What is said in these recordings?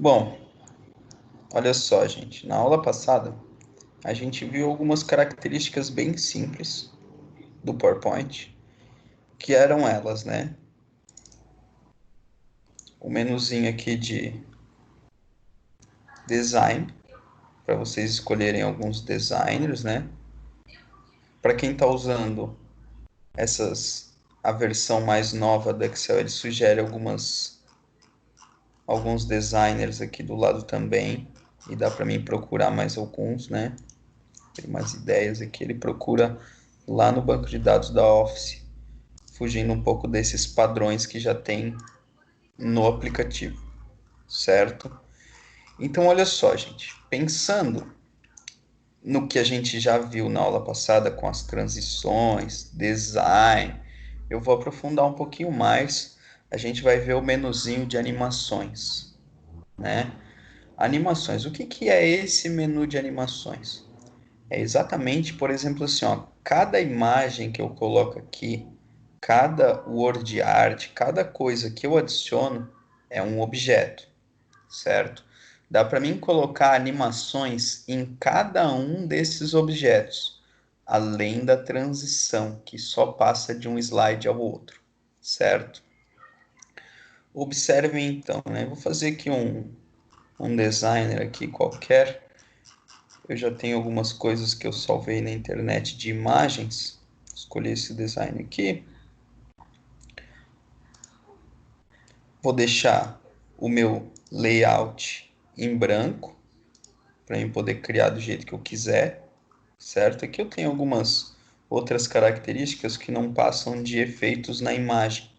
Bom, olha só, gente. Na aula passada, a gente viu algumas características bem simples do PowerPoint, que eram elas, né? O menuzinho aqui de design, para vocês escolherem alguns designers, né? Para quem está usando a versão mais nova do Excel, ele sugere alguns designers aqui do lado também, e dá para mim procurar mais alguns, né? Tem umas ideias aqui, ele procura lá no banco de dados da Office, fugindo um pouco desses padrões que já tem no aplicativo, certo? Então, olha só, gente, pensando no que a gente já viu na aula passada com as transições, design, eu vou aprofundar um pouquinho mais. A gente vai ver o menuzinho de animações, né? Animações. O que que é esse menu de animações? É exatamente, por exemplo, assim, ó, cada imagem que eu coloco aqui, cada word art, cada coisa que eu adiciono é um objeto, certo? Dá para mim colocar animações em cada um desses objetos, além da transição, que só passa de um slide ao outro, certo? Observem então, né? Vou fazer aqui um designer aqui qualquer. Eu já tenho algumas coisas que eu salvei na internet de imagens. Escolhi esse design aqui. Vou deixar o meu layout em branco para eu poder criar do jeito que eu quiser, certo? Aqui eu tenho algumas outras características que não passam de efeitos na imagem,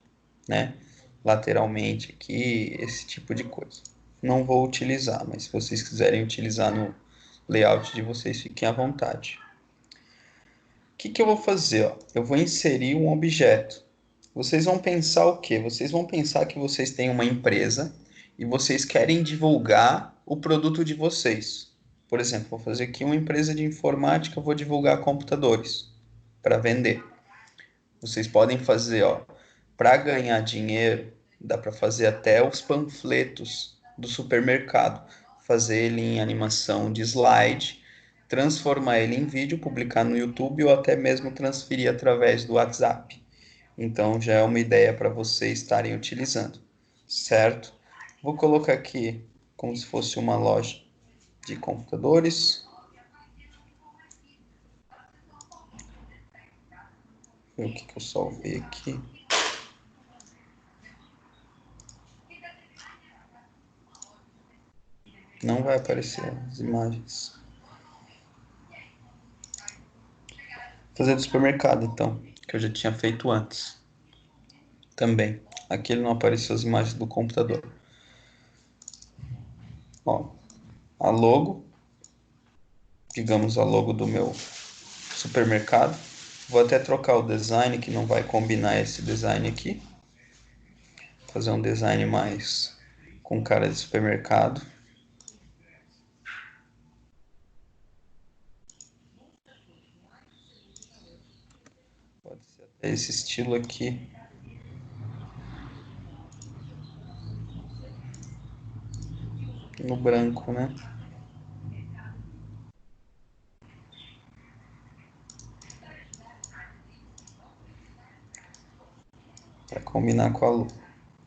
né? Lateralmente aqui, esse tipo de coisa. Não vou utilizar, mas se vocês quiserem utilizar no layout de vocês, fiquem à vontade. O que que eu vou fazer? Ó? Eu vou inserir um objeto. Vocês vão pensar o quê? Vocês vão pensar que vocês têm uma empresa e vocês querem divulgar o produto de vocês. Por exemplo, vou fazer aqui uma empresa de informática, vou divulgar computadores para vender. Vocês podem fazer, ó, para ganhar dinheiro, dá para fazer até os panfletos do supermercado, fazer ele em animação de slide, transformar ele em vídeo, publicar no YouTube ou até mesmo transferir através do WhatsApp. Então já é uma ideia para vocês estarem utilizando, certo? Vou colocar aqui como se fosse uma loja de computadores. Ver o que que eu salvei aqui. Não vai aparecer as imagens. Fazer do supermercado, então, que eu já tinha feito antes. Também. Aqui ele não apareceu as imagens do computador. Ó, a logo, digamos a logo do meu supermercado. Vou até trocar o design, que não vai combinar esse design aqui. Fazer um design mais com cara de supermercado. Pode ser até esse estilo aqui. No branco, né? Para combinar com a luz,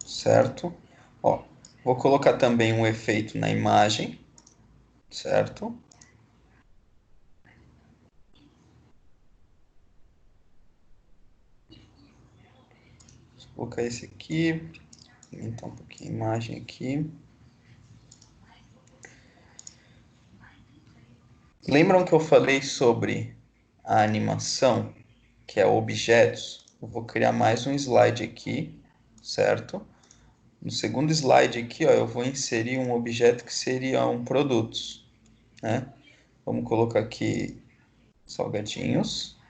certo? Ó, vou colocar também um efeito na imagem, certo? Vou colocar esse aqui, aumentar um pouquinho a imagem aqui. Lembram que eu falei sobre a animação, que é objetos? Eu vou criar mais um slide aqui, certo? No segundo slide aqui, ó, eu vou inserir um objeto que seria um produtos, né? Vamos colocar aqui salgadinhos.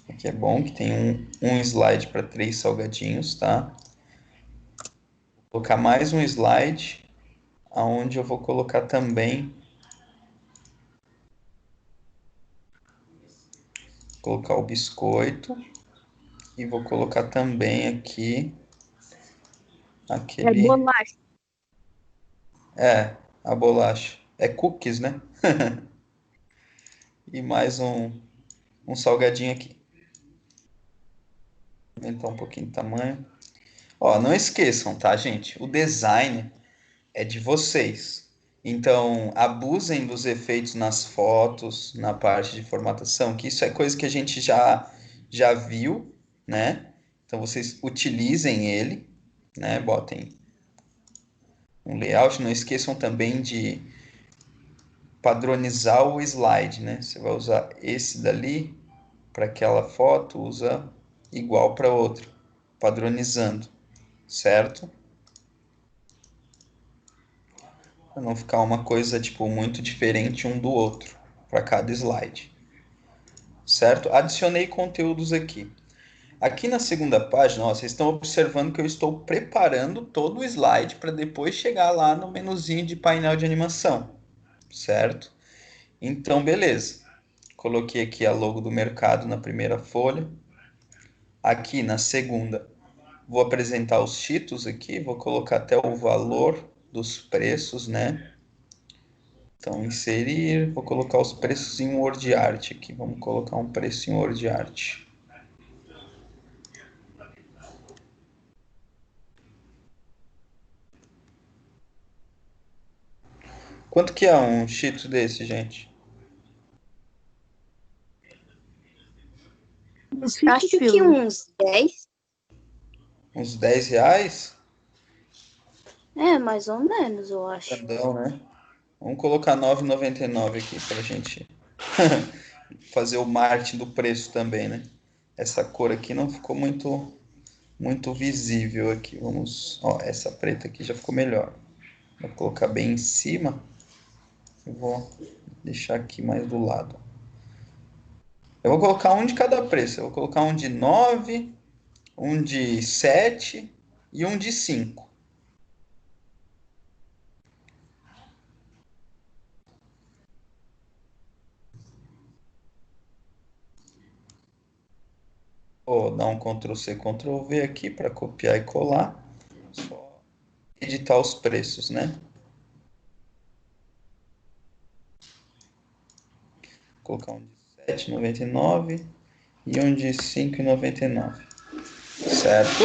Aqui é bom que tem um slide para 3 salgadinhos, tá? Vou colocar mais um slide, aonde eu vou colocar também, colocar o biscoito e vou colocar também aqui É aquele bolacha. É, a bolacha. É cookies, né? E mais um salgadinho aqui. Aumentar um pouquinho o tamanho. Ó, não esqueçam, tá, gente? O design é de vocês. Então, abusem dos efeitos nas fotos, na parte de formatação, que isso é coisa que a gente já viu, né? Então, vocês utilizem ele, né? Botem um layout. Não esqueçam também de padronizar o slide, né? Você vai usar esse dali para aquela foto, usa igual para outro, padronizando, certo? Para não ficar uma coisa tipo muito diferente um do outro para cada slide, certo? Adicionei conteúdos aqui. Aqui na segunda página, ó, vocês estão observando que eu estou preparando todo o slide para depois chegar lá no menuzinho de painel de animação, certo? Então, beleza. Coloquei aqui a logo do mercado na primeira folha. Aqui na segunda, vou apresentar os títulos aqui, vou colocar até o valor dos preços, né? Então, inserir, vou colocar os preços em Word Art aqui. Vamos colocar um preço em Word Art. Quanto que é um Cheetos desse, gente? Acho que uns 10. Uns 10 reais? É, mais ou menos, eu acho. Grandão, né? Vamos colocar 9,99 aqui pra gente fazer o marketing do preço também, né? Essa cor aqui não ficou muito visível aqui. Vamos, ó, essa preta aqui já ficou melhor. Vou colocar bem em cima. Eu vou deixar aqui mais do lado. Eu vou colocar um de cada preço. Eu vou colocar um de 9, um de 7 e um de 5. Vou dar um Ctrl C, Ctrl V aqui para copiar e colar. Só editar os preços, né? Vou colocar um de 7,99 e um de 5,99. Certo?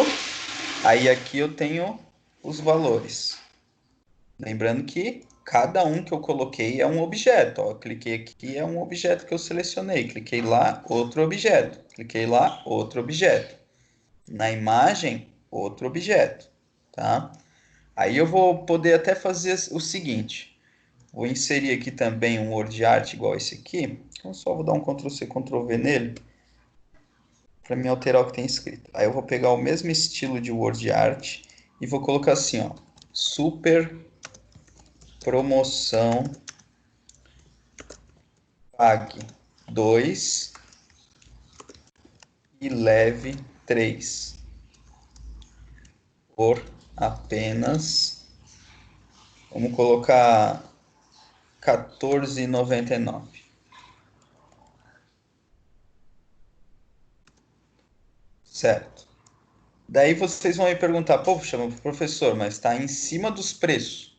Aí aqui eu tenho os valores. Lembrando que cada um que eu coloquei é um objeto. Ó, eu cliquei aqui, é um objeto que eu selecionei. Cliquei lá, outro objeto. Cliquei lá, outro objeto. Na imagem, outro objeto. Tá? Aí eu vou poder até fazer o seguinte. Vou inserir aqui também um word art igual esse aqui. Eu só vou dar um Ctrl C, Ctrl V nele para me alterar o que tem escrito. Aí eu vou pegar o mesmo estilo de word art e vou colocar assim, ó, super promoção pague 2 e leve 3 por apenas, vamos colocar 14,99. Certo. Daí vocês vão me perguntar, poxa, professor, mas está em cima dos preços.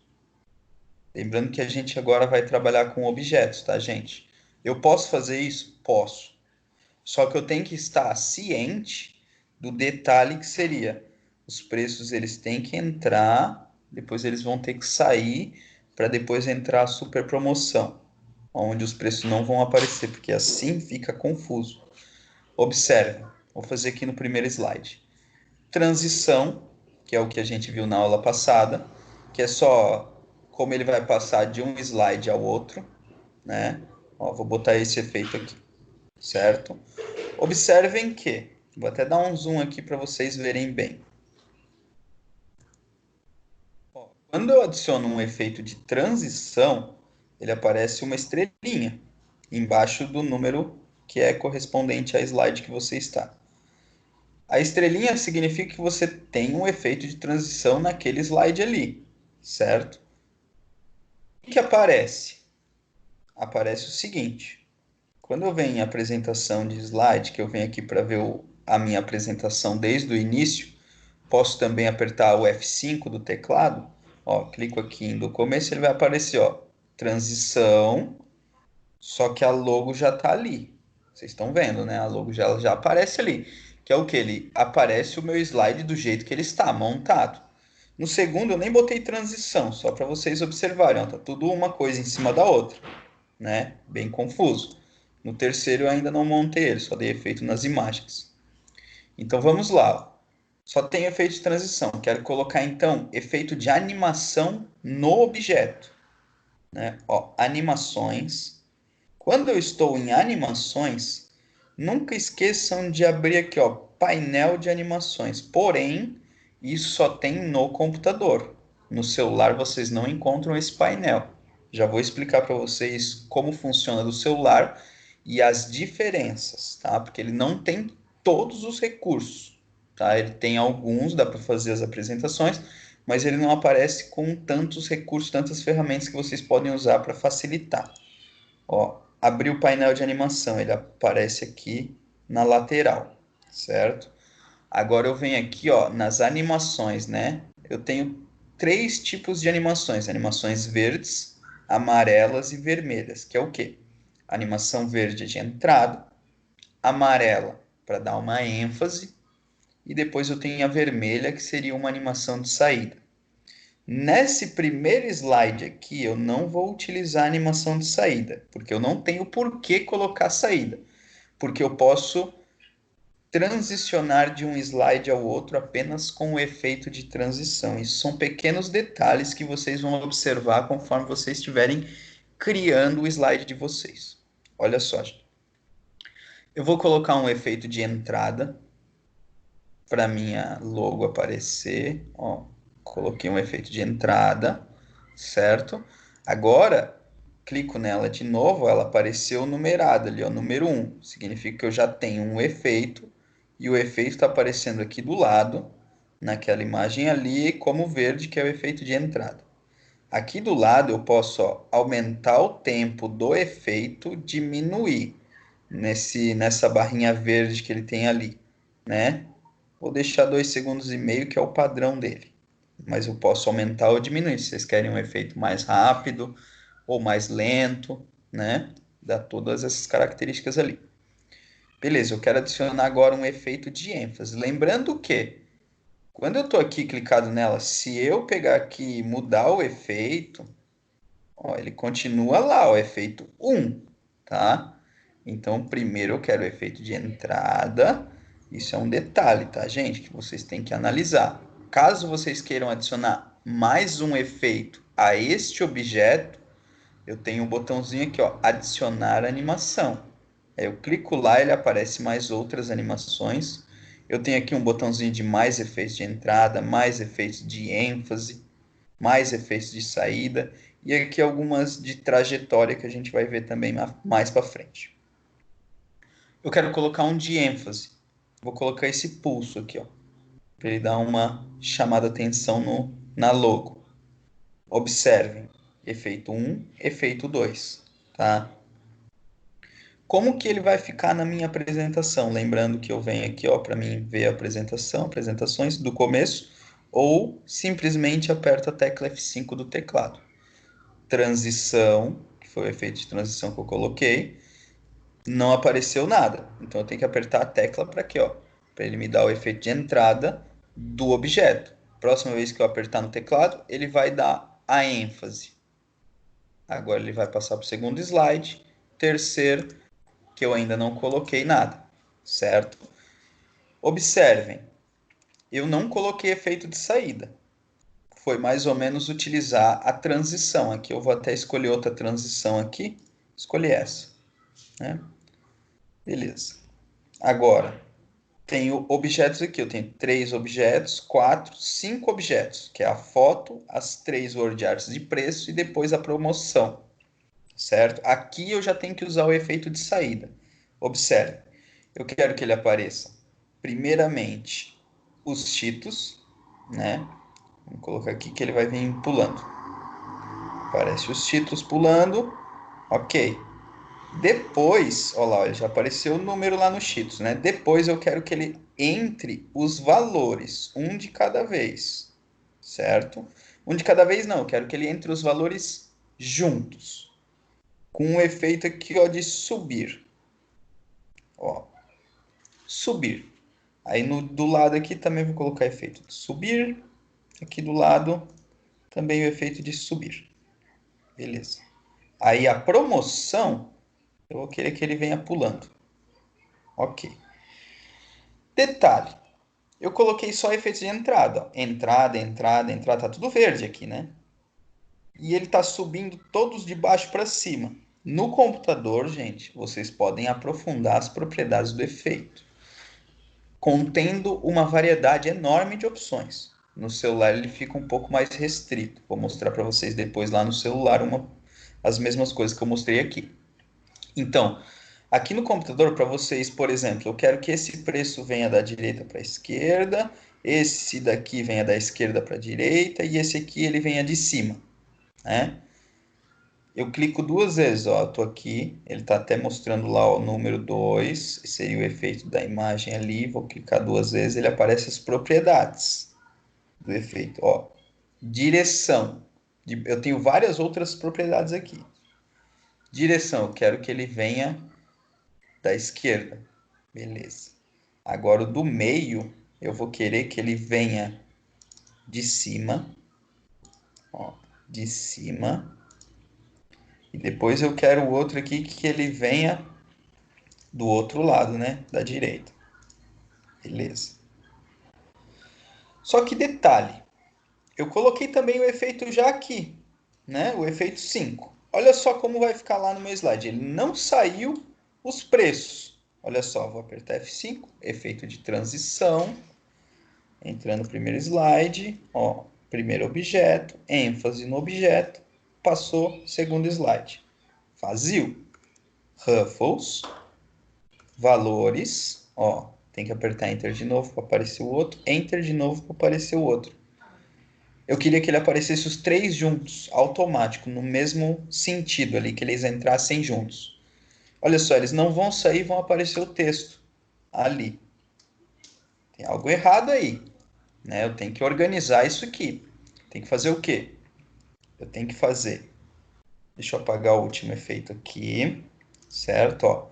Lembrando que a gente agora vai trabalhar com objetos, tá, gente? Eu posso fazer isso? Posso. Só que eu tenho que estar ciente do detalhe que seria os preços eles têm que entrar, depois eles vão ter que sair para depois entrar a super promoção, onde os preços não vão aparecer, porque assim fica confuso. Observe, vou fazer aqui no primeiro slide. Transição, que é o que a gente viu na aula passada, que é só como ele vai passar de um slide ao outro, né? Ó, vou botar esse efeito aqui, certo? Observem que, vou até dar um zoom aqui para vocês verem bem. Ó, quando eu adiciono um efeito de transição, ele aparece uma estrelinha embaixo do número que é correspondente à slide que você está. A estrelinha significa que você tem um efeito de transição naquele slide ali, certo? O que aparece? Aparece o seguinte: quando eu venho em apresentação de slide, que eu venho aqui para ver a minha apresentação desde o início, posso também apertar o F5 do teclado. Ó, clico aqui no começo, ele vai aparecer, ó, transição, só que a logo já tá ali. Vocês estão vendo, né? A logo já aparece ali. Que é o que? Ele aparece o meu slide do jeito que ele está, montado. No segundo eu nem botei transição, só para vocês observarem, ó, tá tudo uma coisa em cima da outra, né? Bem confuso. No terceiro eu ainda não montei ele, só dei efeito nas imagens. Então vamos lá. Só tem efeito de transição. Quero colocar então efeito de animação no objeto, né? Ó, animações. Quando eu estou em animações, nunca esqueçam de abrir aqui, ó, painel de animações. Porém, isso só tem no computador. No celular vocês não encontram esse painel. Já vou explicar para vocês como funciona do celular e as diferenças, tá? Porque ele não tem todos os recursos, tá? Ele tem alguns, dá para fazer as apresentações, mas ele não aparece com tantos recursos, tantas ferramentas que vocês podem usar para facilitar. Ó, abrir o painel de animação, ele aparece aqui na lateral, certo? Agora eu venho aqui, ó, nas animações, né? Eu tenho três tipos de animações: animações verdes, amarelas e vermelhas, que é o quê? Animação verde de entrada, amarela para dar uma ênfase, e depois eu tenho a vermelha, que seria uma animação de saída. Nesse primeiro slide aqui, eu não vou utilizar a animação de saída, porque eu não tenho por que colocar saída, porque eu posso transicionar de um slide ao outro apenas com o efeito de transição. Isso são pequenos detalhes que vocês vão observar conforme vocês estiverem criando o slide de vocês. Olha só, gente. Eu vou colocar um efeito de entrada para minha logo aparecer. Ó, coloquei um efeito de entrada, certo? Agora, clico nela de novo, ela apareceu numerada ali, ó, número 1. Significa que eu já tenho um efeito e o efeito está aparecendo aqui do lado, naquela imagem ali, como verde, que é o efeito de entrada. Aqui do lado eu posso, ó, aumentar o tempo do efeito, diminuir nessa barrinha verde que ele tem ali, né? Vou deixar 2,5 segundos, que é o padrão dele. Mas eu posso aumentar ou diminuir. Se vocês querem um efeito mais rápido ou mais lento, né? Dá todas essas características ali. Beleza, eu quero adicionar agora um efeito de ênfase. Lembrando que, quando eu estou aqui clicado nela, se eu pegar aqui e mudar o efeito, ó, ele continua lá, o efeito 1, tá? Então, primeiro eu quero o efeito de entrada. Isso é um detalhe, tá, gente? Que vocês têm que analisar. Caso vocês queiram adicionar mais um efeito a este objeto, eu tenho um botãozinho aqui, ó, adicionar animação. Aí eu clico lá, ele aparece mais outras animações. Eu tenho aqui um botãozinho de mais efeitos de entrada, mais efeitos de ênfase, mais efeitos de saída e aqui algumas de trajetória que a gente vai ver também mais para frente. Eu quero colocar um de ênfase. Vou colocar esse pulso aqui, ó, para ele dar uma chamada atenção na logo. Observem, efeito 1, efeito 2, tá? Como que ele vai ficar na minha apresentação? Lembrando que eu venho aqui, ó, para mim ver a apresentação, apresentações do começo, ou simplesmente aperto a tecla F5 do teclado. Transição, que foi o efeito de transição que eu coloquei, não apareceu nada. Então eu tenho que apertar a tecla para aqui, ó, para ele me dar o efeito de entrada do objeto. Próxima vez que eu apertar no teclado, ele vai dar a ênfase. Agora ele vai passar para o segundo slide, terceiro, que eu ainda não coloquei nada, certo? Observem, eu não coloquei efeito de saída. Foi mais ou menos utilizar a transição. Aqui eu vou até escolher outra transição aqui. Escolhi essa, né? Beleza. Agora, tenho objetos aqui. Eu tenho 3 objetos, 4, 5 objetos, que é a foto, as 3 word arts de preço e depois a promoção, certo? Aqui eu já tenho que usar o efeito de saída. Observe, eu quero que ele apareça, primeiramente, os títulos, né? Vou colocar aqui que ele vai vir pulando. Aparece os títulos pulando, ok. Depois, olha lá, já apareceu o número lá no Cheetos, né? Depois eu quero que ele entre os valores, um de cada vez, certo? Um de cada vez não, eu quero que ele entre os valores juntos. Com um efeito aqui, ó, de subir. Ó, subir. Aí do lado aqui também vou colocar efeito de subir. Aqui do lado também o efeito de subir. Beleza. Aí a promoção, eu vou querer que ele venha pulando. Ok. Detalhe, eu coloquei só efeitos de entrada. Ó. Entrada, entrada, entrada. Tá tudo verde aqui, né? E ele tá subindo todos de baixo para cima. No computador, gente, vocês podem aprofundar as propriedades do efeito, contendo uma variedade enorme de opções. No celular ele fica um pouco mais restrito. Vou mostrar para vocês depois lá no celular as mesmas coisas que eu mostrei aqui. Então, aqui no computador, para vocês, por exemplo, eu quero que esse preço venha da direita para a esquerda, esse daqui venha da esquerda para a direita e esse aqui ele venha de cima, né? Eu clico duas vezes, ó, eu tô aqui, ele está até mostrando lá o número 2, seria o efeito da imagem ali, vou clicar duas vezes, ele aparece as propriedades do efeito, ó. Direção, eu tenho várias outras propriedades aqui. Direção, eu quero que ele venha da esquerda, beleza. Agora o do meio, eu vou querer que ele venha de cima, ó, de cima. E depois eu quero o outro aqui que ele venha do outro lado, né? Da direita. Beleza. Só que detalhe, eu coloquei também o efeito já aqui, né? O efeito 5. Olha só como vai ficar lá no meu slide. Ele não saiu os preços. Olha só, vou apertar F5, efeito de transição. Entrando no primeiro slide, ó, primeiro objeto, ênfase no objeto, passou segundo slide. Vazio. Ruffles, valores, ó, tem que apertar Enter de novo para aparecer o outro, Enter de novo para aparecer o outro. Eu queria que ele aparecesse os três juntos, automático, no mesmo sentido ali, que eles entrassem juntos. Olha só, eles não vão sair, vão aparecer o texto ali. Tem algo errado aí, né? Eu tenho que organizar isso aqui. Tem que fazer o quê? Eu tenho que fazer. Deixa eu apagar o último efeito aqui, certo? Ó.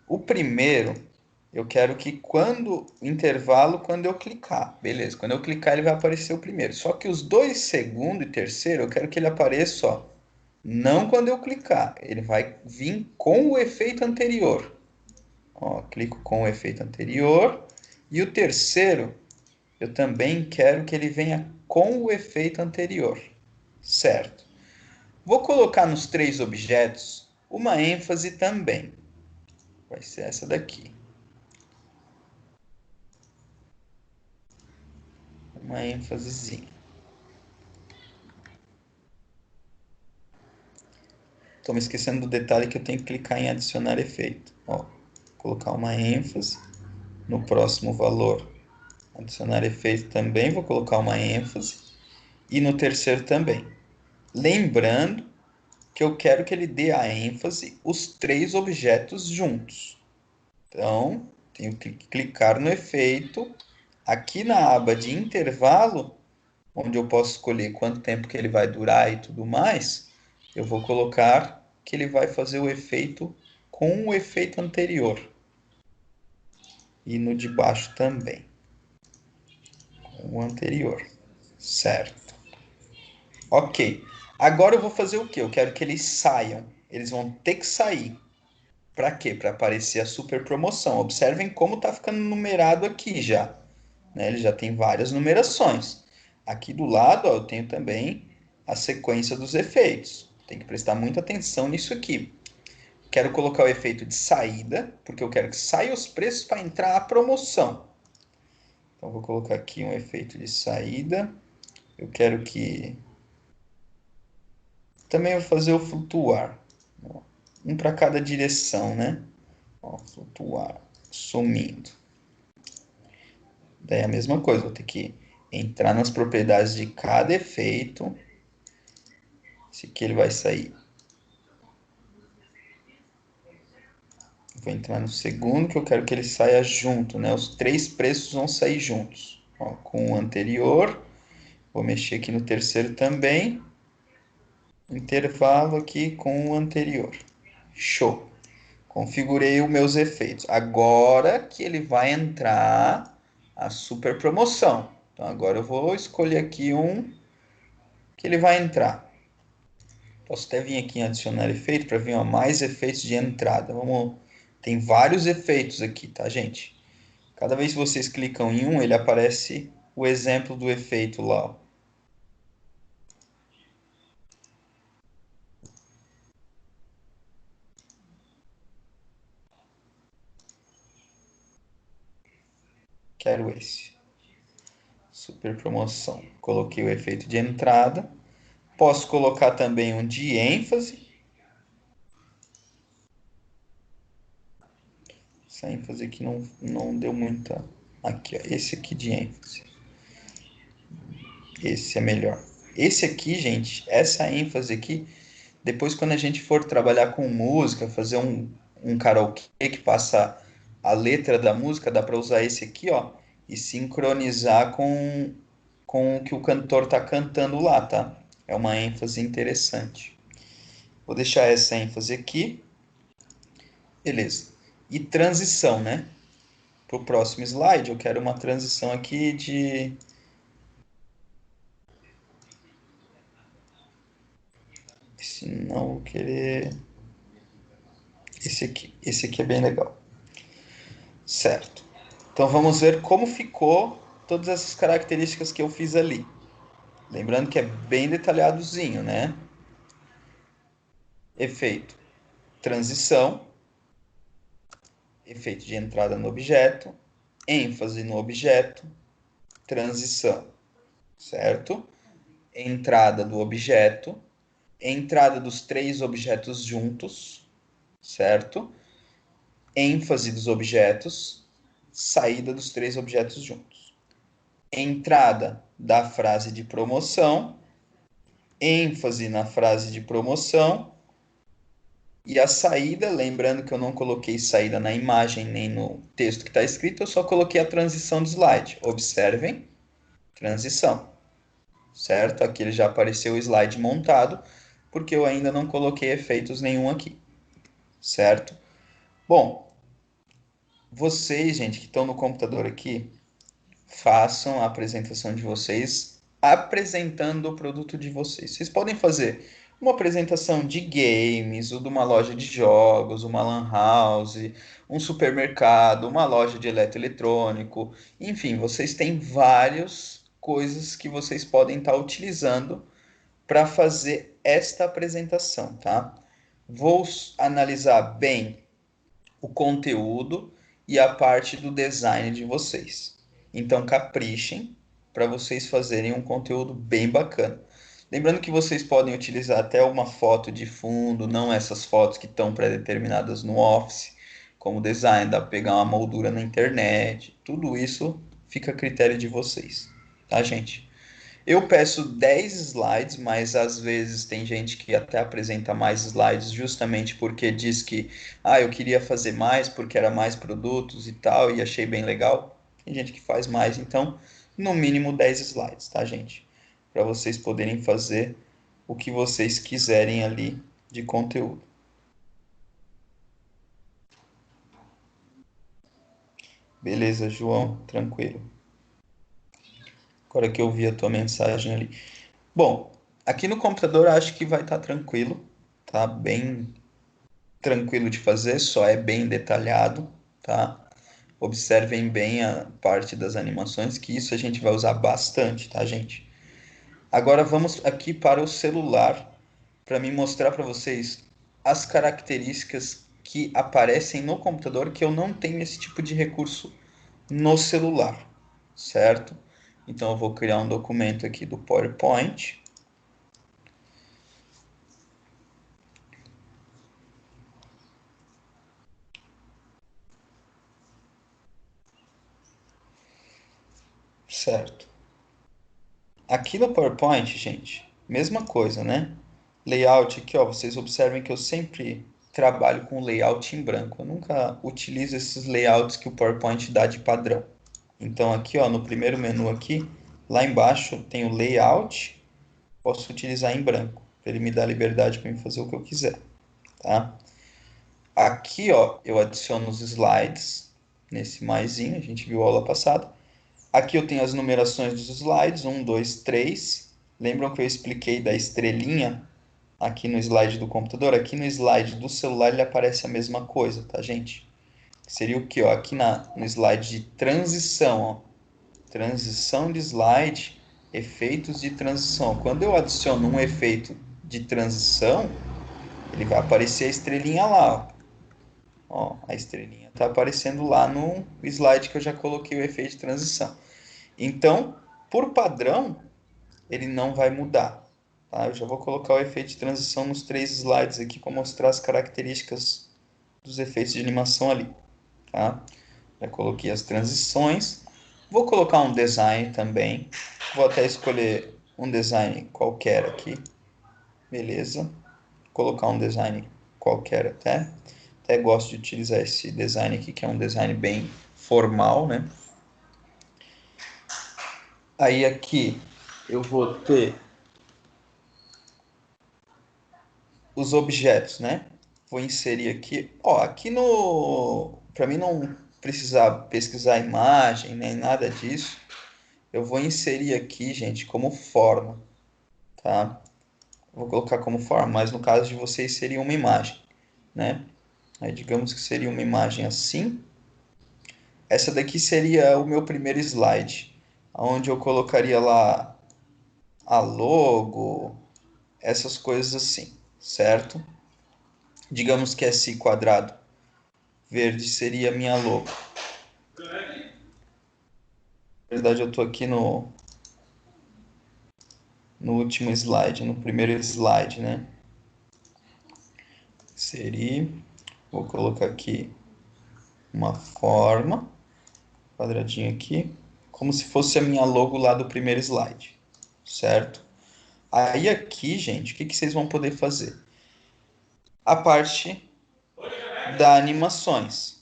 O primeiro, eu quero que quando eu clicar, beleza, quando eu clicar ele vai aparecer o primeiro. Só que os dois, segundo e terceiro, eu quero que ele apareça, ó, não quando eu clicar, ele vai vir com o efeito anterior. Ó, clico com o efeito anterior. E o terceiro, eu também quero que ele venha com o efeito anterior, certo? Vou colocar nos três objetos uma ênfase também. Vai ser essa daqui. Uma ênfasezinha. Estou me esquecendo do detalhe que eu tenho que clicar em adicionar efeito. Ó, colocar uma ênfase. No próximo valor, adicionar efeito também, vou colocar uma ênfase. E no terceiro também. Lembrando que eu quero que ele dê a ênfase os três objetos juntos. Então, tenho que clicar no efeito. Aqui na aba de intervalo, onde eu posso escolher quanto tempo que ele vai durar e tudo mais, eu vou colocar que ele vai fazer o efeito com o efeito anterior. E no de baixo também. Com o anterior. Certo. Ok. Agora eu vou fazer o quê? Eu quero que eles saiam. Eles vão ter que sair. Para quê? Para aparecer a super promoção. Observem como está ficando numerado aqui já. Né? Ele já tem várias numerações. Aqui do lado, ó, eu tenho também a sequência dos efeitos. Tem que prestar muita atenção nisso aqui. Quero colocar o efeito de saída, porque eu quero que saia os preços para entrar a promoção. Então, vou colocar aqui um efeito de saída. Eu quero que... Também vou fazer o flutuar. Um para cada direção, né? Ó, flutuar, sumindo. Daí a mesma coisa, vou ter que entrar nas propriedades de cada efeito. Esse aqui ele vai sair. Vou entrar no segundo, que eu quero que ele saia junto, né? Os três preços vão sair juntos. Ó, com o anterior Vou mexer aqui no terceiro também. Intervalo aqui com o anterior. Show. Configurei os meus efeitos. Agora que ele vai entrar a super promoção. Então agora eu vou escolher aqui um que ele vai entrar. Posso até vir aqui em adicionar efeito para vir mais efeitos de entrada. Vamos, tem vários efeitos aqui, tá, gente? Cada vez que vocês clicam em um, ele aparece o exemplo do efeito lá, ó. Quero esse. Super promoção. Coloquei o efeito de entrada. Posso colocar também um de ênfase. Essa ênfase aqui não deu muita. Aqui, ó, esse aqui de ênfase. Esse é melhor. Esse aqui, gente, essa ênfase aqui, depois quando a gente for trabalhar com música, fazer um karaokê que passa a letra da música, dá para usar esse aqui, ó, e sincronizar com o que o cantor tá cantando lá, tá? É uma ênfase interessante. Vou deixar essa ênfase aqui. Beleza. E transição, né? Para o próximo slide, eu quero uma transição aqui de... Se não, vou querer... Esse aqui. Esse aqui é bem legal. Certo. Então vamos ver como ficou todas essas características que eu fiz ali. Lembrando que é bem detalhadozinho, né? Efeito transição, efeito de entrada no objeto, ênfase no objeto, transição, certo? Entrada do objeto, entrada dos três objetos juntos, certo? ênfase dos objetos, saída dos três objetos juntos. Entrada da frase de promoção, ênfase na frase de promoção e a saída, lembrando que eu não coloquei saída na imagem nem no texto que está escrito, eu só coloquei a transição de slide. Observem, transição, certo? Aqui ele já apareceu o slide montado, porque eu ainda não coloquei efeitos nenhum aqui, certo? Bom, vocês, gente, que estão no computador aqui, façam a apresentação de vocês apresentando o produto de vocês. Vocês podem fazer uma apresentação de games, ou de uma loja de jogos, uma lan house, um supermercado, uma loja de eletroeletrônico, enfim, vocês têm várias coisas que vocês podem estar utilizando para fazer esta apresentação, tá? Vou analisar bem o conteúdo e a parte do design de vocês. Então caprichem para vocês fazerem um conteúdo bem bacana. Lembrando que vocês podem utilizar até uma foto de fundo, não essas fotos que estão pré-determinadas no Office, como design, dá para pegar uma moldura na internet, tudo isso fica a critério de vocês, tá, gente? Eu peço 10 slides, mas às vezes tem gente que até apresenta mais slides justamente porque diz que eu queria fazer mais porque era mais produtos e tal, e achei bem legal. Tem gente que faz mais, então, no mínimo 10 slides, tá, gente? Para vocês poderem fazer o que vocês quiserem ali de conteúdo. Beleza, João, tranquilo. Agora que eu vi a tua mensagem ali. Bom, aqui no computador acho que vai estar tranquilo, tá? Bem tranquilo de fazer, só é bem detalhado, tá? Observem bem a parte das animações, que isso a gente vai usar bastante, tá, gente? Agora vamos aqui para o celular, para me mostrar para vocês as características que aparecem no computador, que eu não tenho esse tipo de recurso no celular, certo? Então eu vou criar um documento aqui do PowerPoint. Certo. Aqui no PowerPoint, gente, mesma coisa, né? Layout aqui, ó, vocês observem que eu sempre trabalho com layout em branco. Eu nunca utilizo esses layouts que o PowerPoint dá de padrão. Então aqui, ó, no primeiro menu aqui, Lá embaixo tem o layout, posso utilizar em branco, para ele me dar liberdade para fazer o que eu quiser, tá? Aqui, ó, eu adiciono os slides, nesse maisinho, a gente viu a aula passada. Aqui eu tenho as numerações dos slides, 1, 2, 3. Lembram que eu expliquei da estrelinha aqui no slide do computador? Aqui no slide do celular ele aparece a mesma coisa, tá, gente? Seria o que, ó? Aqui no slide de transição, ó. Transição de slide, efeitos de transição. Quando eu adiciono um efeito de transição, ele vai aparecer a estrelinha lá, ó. Ó, a estrelinha está aparecendo lá no slide que eu já coloquei o efeito de transição. Então, por padrão, ele não vai mudar. Tá? Eu já vou colocar o efeito de transição nos 3 slides aqui para mostrar as características dos efeitos de animação ali. Tá? Já coloquei as transições. Vou colocar um design também. Vou até escolher um design qualquer aqui. Beleza. Vou colocar um design qualquer até. Até gosto de utilizar esse design aqui, que é um design bem formal, né? Aí aqui eu vou ter os objetos, né? Vou inserir aqui, ó, aqui no, para mim não precisar pesquisar imagem nem nada disso, eu vou inserir aqui, gente, como forma, tá? Vou colocar como forma, mas no caso de vocês seria uma imagem, né? Aí digamos que seria uma imagem assim. Essa daqui seria o meu primeiro slide, onde eu colocaria lá a logo, essas coisas assim, certo? Digamos que esse quadrado verde seria a minha logo. Na verdade, eu estou aqui no último slide, no primeiro slide, né? Inserir, vou colocar aqui uma forma, quadradinho aqui, como se fosse a minha logo lá do primeiro slide, certo? Aí aqui, gente, o que vocês vão poder fazer? A parte da animações,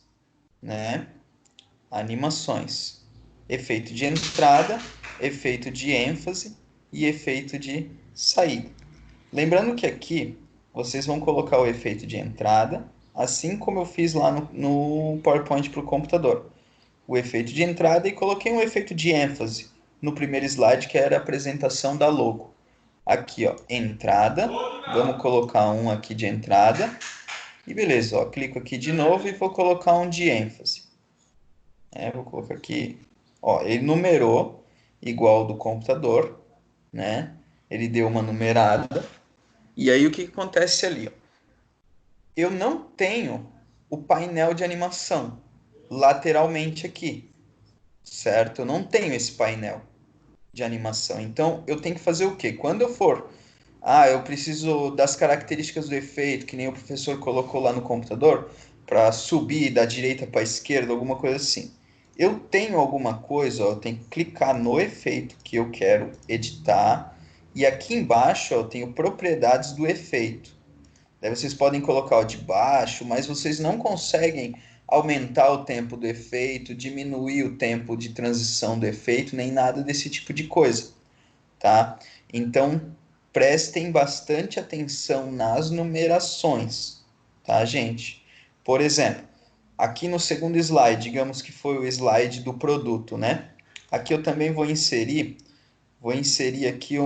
né? Animações. Efeito de entrada, efeito de ênfase e efeito de saída. Lembrando que aqui vocês vão colocar o efeito de entrada, assim como eu fiz lá no PowerPoint para o computador. O efeito de entrada e coloquei um efeito de ênfase no primeiro slide, que era a apresentação da logo. Aqui, ó, entrada. Vamos colocar um aqui de entrada. E beleza, ó, clico aqui de novo e vou colocar um de ênfase. Vou colocar aqui, ó, ele numerou igual do computador, né? Ele deu uma numerada. E aí o que acontece ali, ó? Eu não tenho o painel de animação lateralmente aqui, certo? Eu não tenho esse painel de animação. Então eu tenho que fazer o quê? Quando eu for, eu preciso das características do efeito, que nem o professor colocou lá no computador, para subir da direita para a esquerda, alguma coisa assim. Eu tenho alguma coisa, ó, eu tenho que clicar no efeito que eu quero editar, e aqui embaixo ó, eu tenho propriedades do efeito. Daí vocês podem colocar o de baixo, mas vocês não conseguem aumentar o tempo do efeito, diminuir o tempo de transição do efeito, nem nada desse tipo de coisa, tá? Então, prestem bastante atenção nas numerações, tá, gente? Por exemplo, aqui no segundo slide, digamos que foi o slide do produto, né? Aqui eu também vou inserir aqui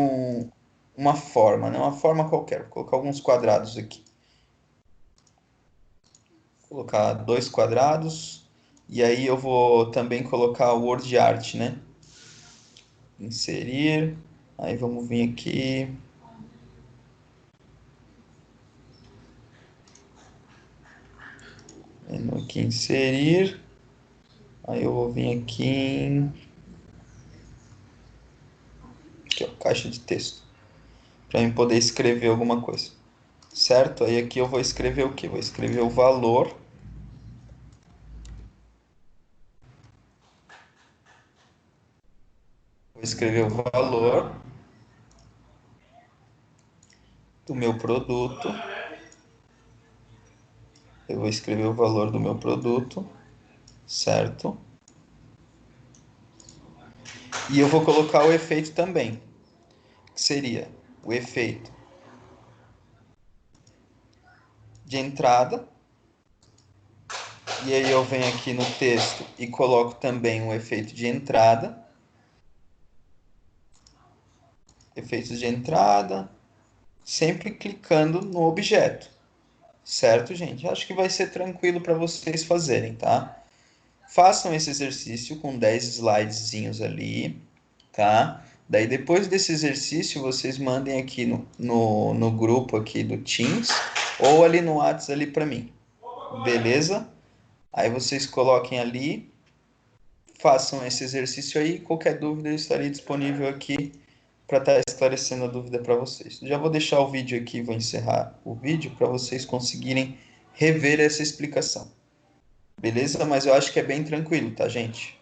uma forma, né? Uma forma qualquer, vou colocar alguns quadrados aqui. Colocar 2 quadrados. E aí eu vou também colocar o word art, né? Inserir. Aí vamos vir aqui. Vendo aqui inserir. Aí eu vou vir aqui, ó, caixa de texto. Para eu poder escrever alguma coisa. Certo? Aí aqui eu vou escrever o quê? Vou escrever o valor. Vou escrever o valor do meu produto. Eu vou escrever o valor do meu produto, certo? E eu vou colocar o efeito também, que seria o efeito de entrada. E aí eu venho aqui no texto e coloco também um efeito de entrada. Efeitos de entrada, sempre clicando no objeto. Certo, gente? Acho que vai ser tranquilo para vocês fazerem, tá? Façam esse exercício com 10 slidezinhos ali, tá? Daí depois desse exercício, vocês mandem aqui no grupo aqui do Teams ou ali no WhatsApp ali para mim. Beleza? Aí vocês coloquem ali, façam esse exercício aí. Qualquer dúvida eu estarei disponível aqui para estar esclarecendo a dúvida para vocês. Já vou deixar o vídeo aqui, vou encerrar o vídeo para vocês conseguirem rever essa explicação. Beleza? Mas eu acho que é bem tranquilo, tá, gente?